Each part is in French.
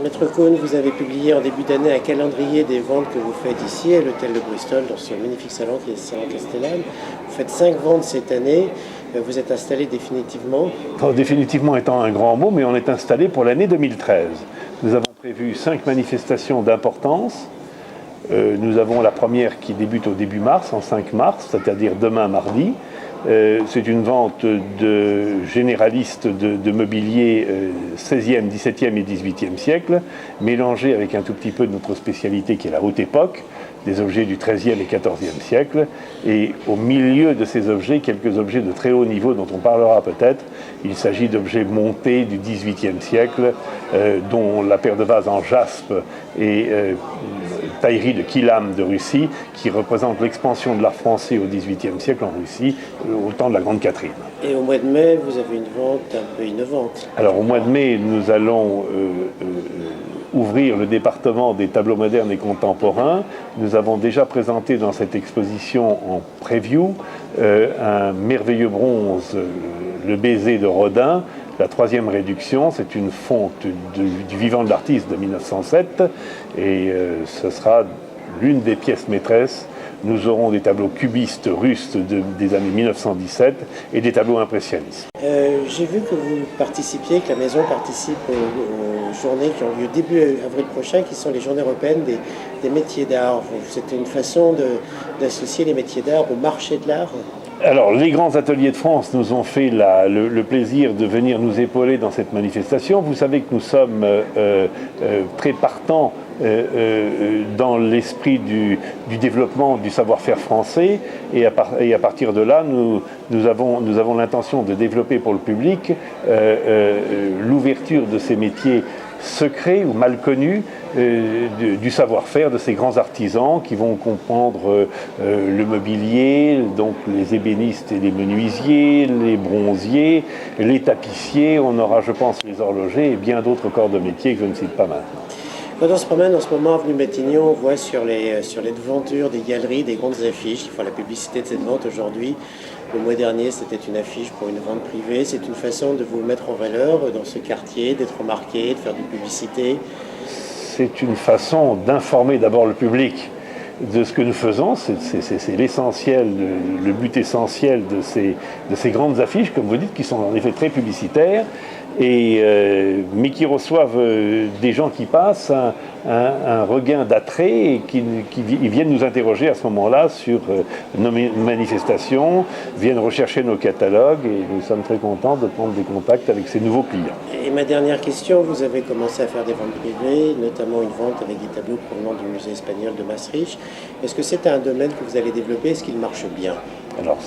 Maître Cohn, vous avez publié en début d'année un calendrier des ventes que vous faites ici à l'hôtel de Bristol, dans ce magnifique salon qui est le salon Castellane. Vous faites 5 ventes cette année. Vous êtes installé définitivement? Définitivement étant un grand mot, mais on est installé pour l'année 2013. Nous avons prévu 5 manifestations d'importance. Nous avons la première qui débute au début mars, en 5 mars, c'est-à-dire demain mardi. C'est une vente de généralistes de mobilier 16e, 17e et 18e siècle, mélangée avec un tout petit peu de notre spécialité qui est la haute époque, des objets du 13e et 14e siècle. Et au milieu de ces objets, quelques objets de très haut niveau dont on parlera peut-être. Il s'agit d'objets montés du 18e siècle, dont la paire de vases en jaspe et taillerie de Kilam de Russie, qui représente l'expansion de l'art français au XVIIIe siècle en Russie, au temps de la Grande Catherine. Et au mois de mai, vous avez une vente un peu innovante. Alors au mois de mai, nous allons ouvrir le département des tableaux modernes et contemporains. Nous avons déjà présenté dans cette exposition en preview un merveilleux bronze, le baiser de Rodin, la 3e réduction. C'est une fonte du vivant de l'artiste de 1907 et ce sera l'une des pièces maîtresses. Nous aurons des tableaux cubistes russes des années 1917 et des tableaux impressionnistes. J'ai vu que vous participiez, que la maison participe aux journées qui ont lieu début avril prochain, qui sont les journées européennes des métiers d'art. C'était une façon d'associer les métiers d'art au marché de l'art? Alors, les grands ateliers de France nous ont fait le plaisir de venir nous épauler dans cette manifestation. Vous savez que nous sommes très partants dans l'esprit du développement du savoir-faire français et à partir de là, nous avons l'intention de développer pour le public l'ouverture de ces métiers secrets ou mal connus du savoir-faire de ces grands artisans qui vont comprendre le mobilier, donc les ébénistes et les menuisiers, les bronziers, les tapissiers, on aura je pense les horlogers et bien d'autres corps de métier que je ne cite pas maintenant. Quand on se promène en ce moment avenue Matignon, on voit sur les devantures des galeries des grandes affiches qui font la publicité de cette vente aujourd'hui. Le mois dernier, c'était une affiche pour une vente privée. C'est une façon de vous mettre en valeur dans ce quartier, d'être remarqué, de faire de publicité. C'est une façon d'informer d'abord le public de ce que nous faisons. C'est l'essentiel, le but essentiel de ces grandes affiches, comme vous dites, qui sont en effet très publicitaires. Mais qui reçoivent des gens qui passent un regain d'attrait et qui viennent nous interroger à ce moment-là sur nos manifestations, viennent rechercher nos catalogues et nous sommes très contents de prendre des contacts avec ces nouveaux clients. Et ma dernière question, vous avez commencé à faire des ventes privées, notamment une vente avec des tableaux provenant du musée espagnol de Maastricht. Est-ce que c'est un domaine que vous allez développer? Est-ce qu'il marche bien? Alors,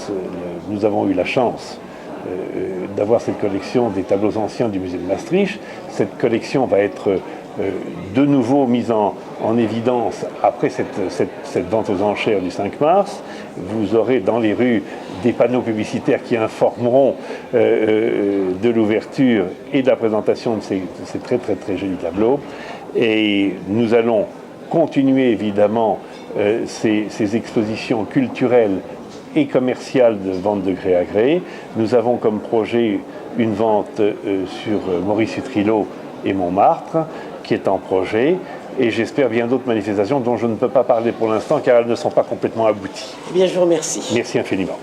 nous avons eu la chance d'avoir cette collection des tableaux anciens du musée de Maastricht. Cette collection va être de nouveau mise en évidence après cette vente aux enchères du 5 mars. Vous aurez dans les rues des panneaux publicitaires qui informeront de l'ouverture et de la présentation de ces très très très jolis tableaux. Et nous allons continuer évidemment ces expositions culturelles et commerciale de vente de gré à gré. Nous avons comme projet une vente sur Maurice Utrillo et Montmartre qui est en projet et j'espère bien d'autres manifestations dont je ne peux pas parler pour l'instant car elles ne sont pas complètement abouties. Eh bien, je vous remercie. Merci infiniment.